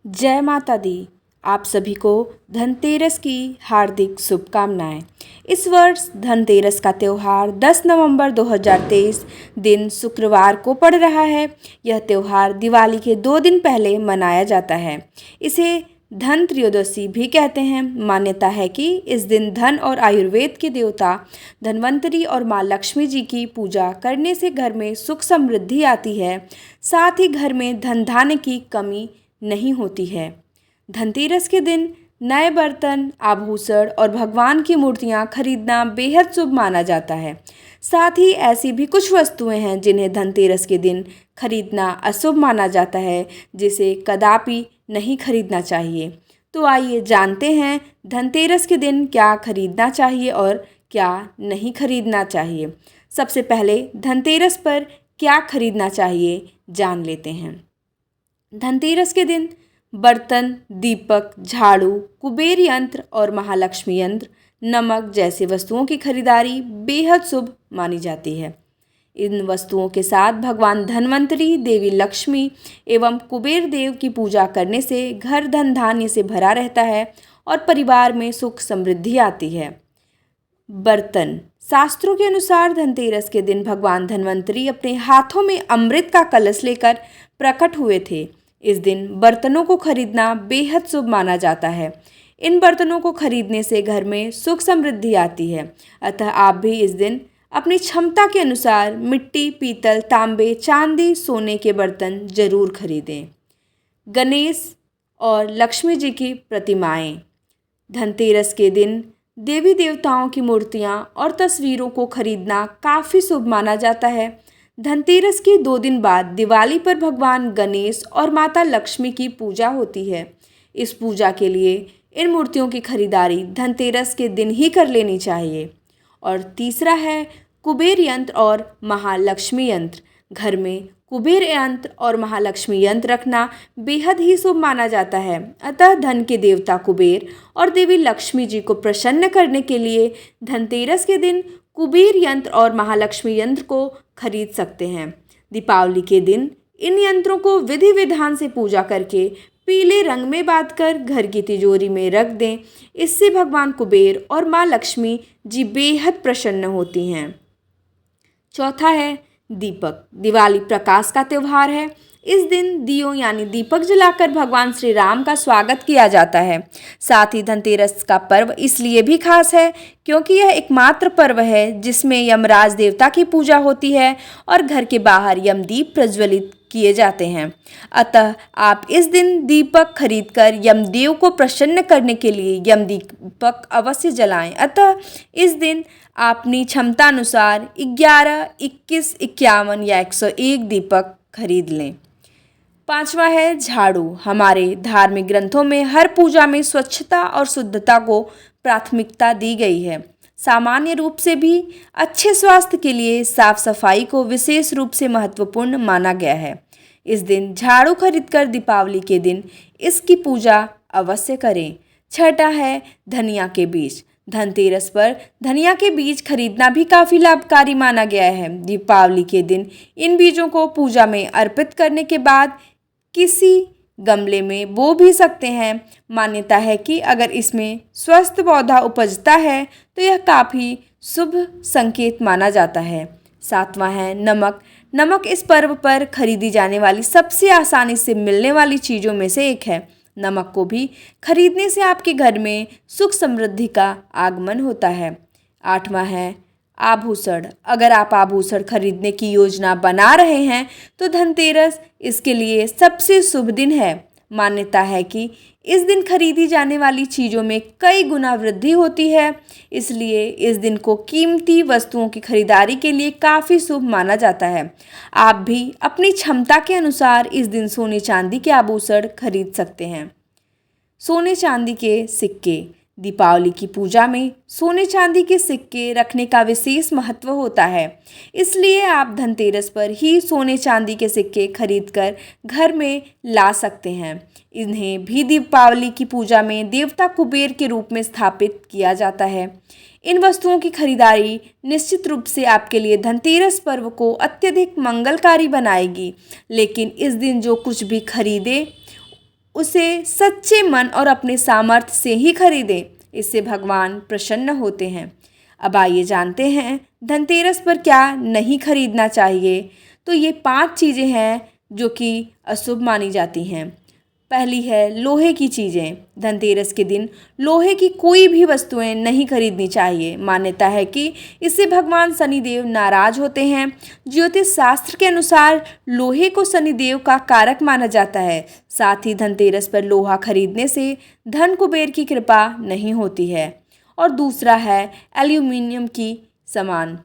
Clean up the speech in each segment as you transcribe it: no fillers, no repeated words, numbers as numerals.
जय माता दी। आप सभी को धनतेरस की हार्दिक शुभकामनाएं। इस वर्ष धनतेरस का त्यौहार 10 नवंबर 2023 दिन शुक्रवार को पड़ रहा है। यह त्यौहार दिवाली के 2 दिन पहले मनाया जाता है। इसे धन त्रयोदशी भी कहते हैं। मान्यता है कि इस दिन धन और आयुर्वेद के देवता धन्वंतरी और माँ लक्ष्मी जी की पूजा करने से घर में सुख समृद्धि आती है। साथ ही घर में धन धान्य की कमी नहीं होती है। धनतेरस के दिन नए बर्तन, आभूषण और भगवान की मूर्तियां खरीदना बेहद शुभ माना जाता है। साथ ही ऐसी भी कुछ वस्तुएं हैं जिन्हें धनतेरस के दिन खरीदना अशुभ माना जाता है, जिसे कदापि नहीं खरीदना चाहिए। तो आइए जानते हैं धनतेरस के दिन क्या खरीदना चाहिए और क्या नहीं खरीदना चाहिए। सबसे पहले धनतेरस पर क्या खरीदना चाहिए जान लेते हैं। धनतेरस के दिन बर्तन, दीपक, झाड़ू, कुबेर यंत्र और महालक्ष्मी यंत्र, नमक जैसे वस्तुओं की खरीदारी बेहद शुभ मानी जाती है। इन वस्तुओं के साथ भगवान धन्वंतरी, देवी लक्ष्मी एवं कुबेर देव की पूजा करने से घर धन धान्य से भरा रहता है और परिवार में सुख समृद्धि आती है। बर्तन, शास्त्रों के अनुसार धनतेरस के दिन भगवान धन्वंतरी अपने हाथों में अमृत का कलश लेकर प्रकट हुए थे। इस दिन बर्तनों को खरीदना बेहद शुभ माना जाता है। इन बर्तनों को खरीदने से घर में सुख समृद्धि आती है। अतः आप भी इस दिन अपनी क्षमता के अनुसार मिट्टी, पीतल, तांबे, चांदी, सोने के बर्तन जरूर खरीदें। गणेश और लक्ष्मी जी की प्रतिमाएं, धनतेरस के दिन देवी देवताओं की मूर्तियां और तस्वीरों को खरीदना काफ़ी शुभ माना जाता है। धनतेरस के 2 दिन बाद दिवाली पर भगवान गणेश और माता लक्ष्मी की पूजा होती है। इस पूजा के लिए इन मूर्तियों की खरीदारी धनतेरस के दिन ही कर लेनी चाहिए। और तीसरा है कुबेर यंत्र और महालक्ष्मी यंत्र। घर में कुबेर यंत्र और महालक्ष्मी यंत्र रखना बेहद ही शुभ माना जाता है। अतः धन के देवता कुबेर और देवी लक्ष्मी जी को प्रसन्न करने के लिए धनतेरस के दिन कुबेर यंत्र और महालक्ष्मी यंत्र को खरीद सकते हैं। दीपावली के दिन इन यंत्रों को विधि विधान से पूजा करके पीले रंग में बांधकर घर की तिजोरी में रख दें। इससे भगवान कुबेर और माँ लक्ष्मी जी बेहद प्रसन्न होती हैं। चौथा है दीपक। दिवाली प्रकाश का त्यौहार है। इस दिन दियों यानी दीपक जलाकर भगवान श्री राम का स्वागत किया जाता है। साथ ही धनतेरस का पर्व इसलिए भी खास है क्योंकि यह एकमात्र पर्व है जिसमें यमराज देवता की पूजा होती है और घर के बाहर यमदीप प्रज्वलित किए जाते हैं। अतः आप इस दिन दीपक खरीदकर यमदेव को प्रसन्न करने के लिए यमदीपक अवश्य जलाएं। अतः इस दिन आप अपनी क्षमता अनुसार 11, 21, 51 या 101 दीपक खरीद लें। पांचवा है झाड़ू। हमारे धार्मिक ग्रंथों में हर पूजा में स्वच्छता और शुद्धता को प्राथमिकता दी गई है। सामान्य रूप से भी अच्छे स्वास्थ्य के लिए साफ सफाई को विशेष रूप से महत्वपूर्ण माना गया है। इस दिन झाड़ू खरीदकर दीपावली के दिन इसकी पूजा अवश्य करें। छठा है धनिया के बीज। धनतेरस पर धनिया के बीज खरीदना भी काफ़ी लाभकारी माना गया है। दीपावली के दिन इन बीजों को पूजा में अर्पित करने के बाद किसी गमले में बो भी सकते हैं। मान्यता है कि अगर इसमें स्वस्थ पौधा उपजता है तो यह काफ़ी शुभ संकेत माना जाता है। सातवां है नमक। नमक इस पर्व पर खरीदी जाने वाली सबसे आसानी से मिलने वाली चीज़ों में से एक है। नमक को भी खरीदने से आपके घर में सुख समृद्धि का आगमन होता है। आठवां है आभूषण। अगर आप आभूषण खरीदने की योजना बना रहे हैं तो धनतेरस इसके लिए सबसे शुभ दिन है। मान्यता है कि इस दिन खरीदी जाने वाली चीज़ों में कई गुना वृद्धि होती है, इसलिए इस दिन को कीमती वस्तुओं की खरीदारी के लिए काफ़ी शुभ माना जाता है। आप भी अपनी क्षमता के अनुसार इस दिन सोने चांदी के आभूषण खरीद सकते हैं। सोने चांदी के सिक्के। दीपावली की पूजा में सोने चांदी के सिक्के रखने का विशेष महत्व होता है, इसलिए आप धनतेरस पर ही सोने चांदी के सिक्के खरीदकर घर में ला सकते हैं। इन्हें भी दीपावली की पूजा में देवता कुबेर के रूप में स्थापित किया जाता है। इन वस्तुओं की खरीदारी निश्चित रूप से आपके लिए धनतेरस पर्व को अत्यधिक मंगलकारी बनाएगी, लेकिन इस दिन जो कुछ भी खरीदे उसे सच्चे मन और अपने सामर्थ्य से ही खरीदें। इससे भगवान प्रसन्न होते हैं। अब आइए जानते हैं धनतेरस पर क्या नहीं खरीदना चाहिए। तो ये 5 चीज़ें हैं जो कि अशुभ मानी जाती हैं। पहली है लोहे की चीज़ें। धनतेरस के दिन लोहे की कोई भी वस्तुएं नहीं खरीदनी चाहिए। मान्यता है कि इससे भगवान शनिदेव नाराज होते हैं। ज्योतिष शास्त्र के अनुसार लोहे को शनिदेव का कारक माना जाता है। साथ ही धनतेरस पर लोहा खरीदने से धन कुबेर की कृपा नहीं होती है। और दूसरा है एल्यूमिनियम की सामान।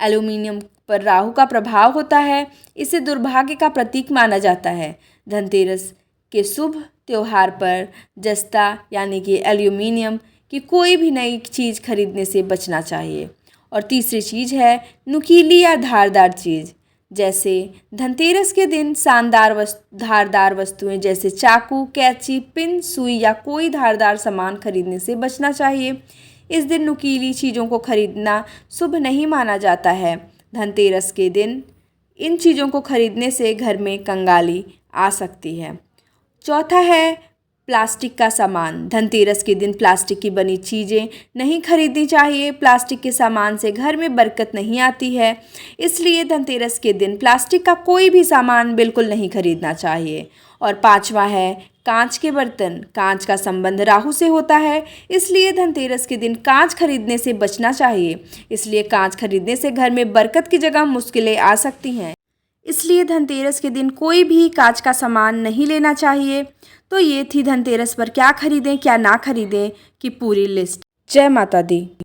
एल्यूमिनियम पर राहु का प्रभाव होता है। इसे दुर्भाग्य का प्रतीक माना जाता है। धनतेरस के शुभ त्यौहार पर जस्ता यानी कि एल्यूमिनियम की कोई भी नई चीज़ खरीदने से बचना चाहिए। और तीसरी चीज़ है नुकीली या धारदार चीज़। जैसे धनतेरस के दिन धारदार वस्तुएं जैसे चाकू, कैंची, पिन, सुई या कोई धारदार सामान खरीदने से बचना चाहिए। इस दिन नुकीली चीज़ों को खरीदना शुभ नहीं माना जाता है। धनतेरस के दिन इन चीज़ों को खरीदने से घर में कंगाली आ सकती है। चौथा है प्लास्टिक का सामान। धनतेरस के दिन प्लास्टिक की बनी चीज़ें नहीं खरीदनी चाहिए। प्लास्टिक के सामान से घर में बरकत नहीं आती है। इसलिए धनतेरस के दिन प्लास्टिक का कोई भी सामान बिल्कुल नहीं खरीदना चाहिए। और पांचवा है कांच के बर्तन। कांच का संबंध राहु से होता है। इसलिए धनतेरस के दिन कांच खरीदने से बचना चाहिए। इसलिए कांच खरीदने से घर में बरकत की जगह मुश्किलें आ सकती हैं। इसलिए धनतेरस के दिन कोई भी कांच का सामान नहीं लेना चाहिए। तो ये थी धनतेरस पर क्या खरीदें क्या ना खरीदें की पूरी लिस्ट। जय माता दी।